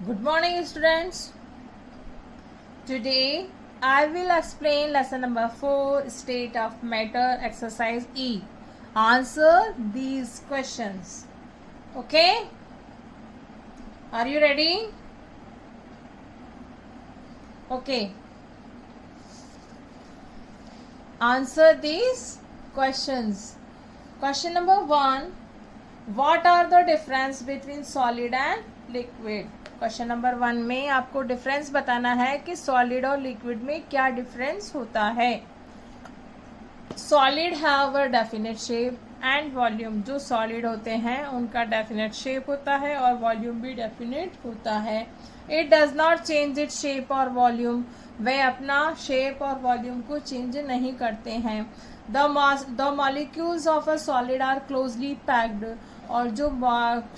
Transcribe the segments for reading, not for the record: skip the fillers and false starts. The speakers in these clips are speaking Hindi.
Good morning, students. Today I will explain lesson number 4, State of Matter, exercise E. Answer these questions. Okay? Are you ready? Okay. Answer these questions. Question number 1. What are the difference between solid and liquid? Question number 1 में आपको डिफरेंस बताना है कि सॉलिड और लिक्विड में क्या डिफरेंस होता है. Solid have a definite shape and volume. जो सॉलिड होते हैं उनका डेफिनेट शेप होता है और वॉल्यूम भी डेफिनेट होता है. It does not change it shape और वॉल्यूम. वे अपना शेप और वॉल्यूम को चेंज नहीं करते हैं. The molecules of a solid are closely packed. और जो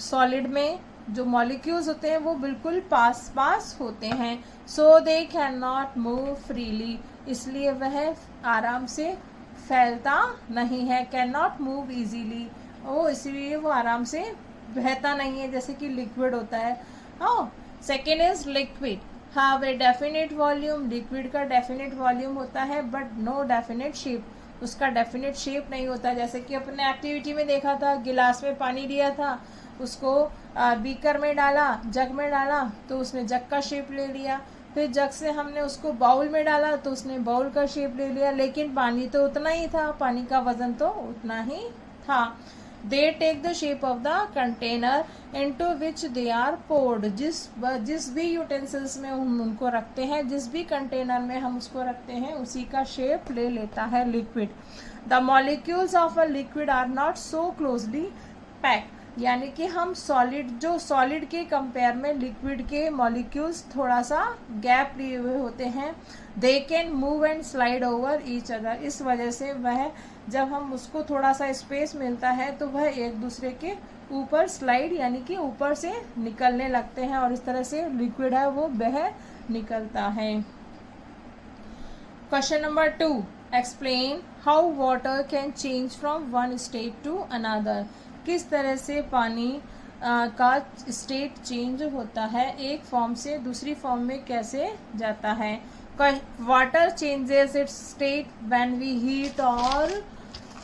सॉलिड में जो मॉलिक्यूल्स होते हैं वो बिल्कुल पास पास होते हैं. So they can not move freely. इसलिए वह आराम से फैलता नहीं है. Can not move easily. इसलिए वो आराम से बहता नहीं है जैसे कि लिक्विड होता है. Second is liquid have a definite volume. Liquid का डेफिनेट वॉल्यूम होता है बट नो डेफिनेट शेप. उसका डेफिनेट शेप नहीं होता. जैसे कि अपने एक्टिविटी में देखा था, गिलास में पानी लिया था, उसको बीकर में डाला, जग में डाला तो उसने जग का शेप ले लिया. फिर जग से हमने उसको बाउल में डाला तो उसने बाउल का शेप ले लिया. लेकिन पानी तो उतना ही था, पानी का वजन तो उतना ही था. They take the shape of the container into which they are poured. जिस भी यूटेंसिल्स में हम उनको रखते हैं, जिस भी कंटेनर में हम उसको रखते हैं, उसी का शेप ले लेता है liquid. The molecules of a liquid are not so closely packed. यानी कि हम सॉलिड के कंपेयर में लिक्विड के मॉलिक्यूल्स थोड़ा सा गैप लिए हुए होते हैं. They can move and slide over each other. इस वजह से वह जब हम उसको थोड़ा सा स्पेस मिलता है तो वह एक दूसरे के ऊपर स्लाइड यानी कि ऊपर से निकलने लगते हैं और इस तरह से लिक्विड है वो बह निकलता है. Question number 2. Explain how water can change from one state to another. किस तरह से पानी का स्टेट चेंज होता है, एक फॉर्म से दूसरी फॉर्म में कैसे जाता है. Water changes its state when we heat और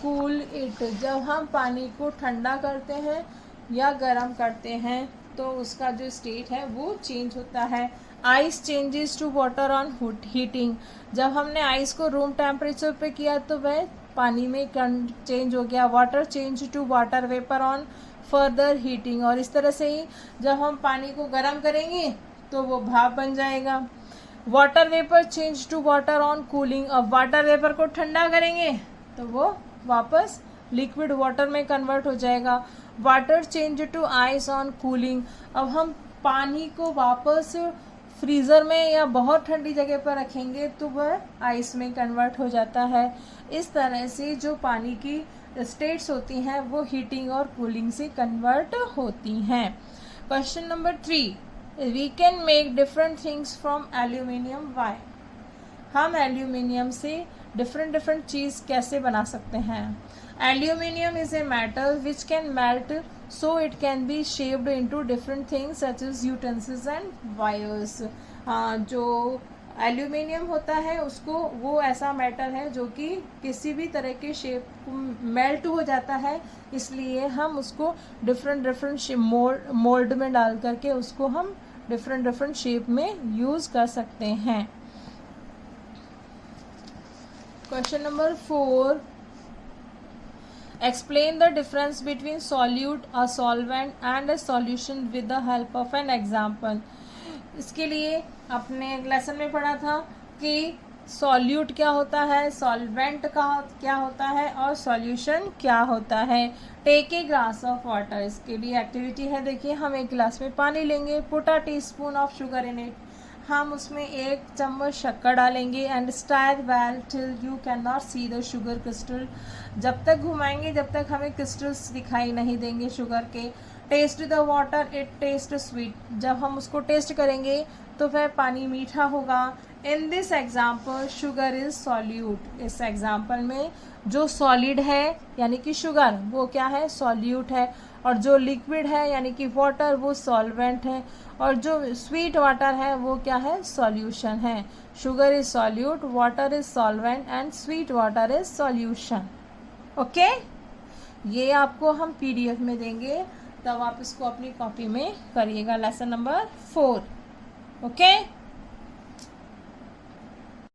कूल इट. जब हम पानी को ठंडा करते हैं या गर्म करते हैं तो उसका जो स्टेट है वो चेंज होता है. Ice changes to water on heating. जब हमने आइस को रूम टेम्परेचर पे किया तो वह पानी में चेंज हो गया. Water change to water vapour on further heating. और इस तरह से ही जब हम पानी को गर्म करेंगे तो वो भाप बन जाएगा. Water vapour change to water on cooling. अब वाटर वेपर को ठंडा करेंगे तो वो वापस लिक्विड वाटर में कन्वर्ट हो जाएगा. Water change to ice on cooling. अब हम पानी को वापस फ्रीज़र में या बहुत ठंडी जगह पर रखेंगे तो वह आइस में कन्वर्ट हो जाता है. इस तरह से जो पानी की स्टेट्स होती हैं वो हीटिंग और कूलिंग से कन्वर्ट होती हैं. Question number 3. We can make different things from aluminium. Why. हम एल्यूमिनियम से डिफरेंट चीज़ कैसे बना सकते हैं. Aluminium is a metal which can melt so it can be shaped into different things such as utensils and wires. जो एल्यूमिनियम होता है उसको वो ऐसा मेटल है जो कि किसी भी तरह के शेप मेल्ट हो जाता है. इसलिए हम उसको डिफरेंट मोल्ड में डाल करके उसको हम डिफरेंट शेप में यूज़ कर सकते हैं. Question number 4. Explain the difference between solute, a solvent and a solution with the help of an example. इसके लिए अपने लेसन में पढ़ा था कि सॉल्यूट क्या होता है, सॉल्वेंट का क्या होता है और सॉल्यूशन क्या होता है. Take a glass of water. इसके लिए एक्टिविटी है. देखिए, हम एक गिलास में पानी लेंगे. Put a teaspoon of sugar in it. हम उसमें 1 चम्मच शक्कर डालेंगे. And star well till you can not see the sugar crystal. जब तक घुमाएंगे जब तक हमें क्रिस्टल्स दिखाई नहीं देंगे शुगर के. Taste the water it taste sweet. जब हम उसको टेस्ट करेंगे तो वह पानी मीठा होगा. In this example sugar is solute. इस एग्जाम्पल में जो सॉलिड है यानी कि शुगर वो क्या है, सॉल्यूट है. और जो लिक्विड है यानी कि वाटर वो सॉल्वेंट है, और जो स्वीट वाटर है वो क्या है, सॉल्यूशन है। Sugar is solute, water is solvent and sweet water is solution. Okay, ये आपको हम PDF में देंगे, तब आप इसको अपनी कॉपी में करिएगा, लेसन नंबर 4। ओके।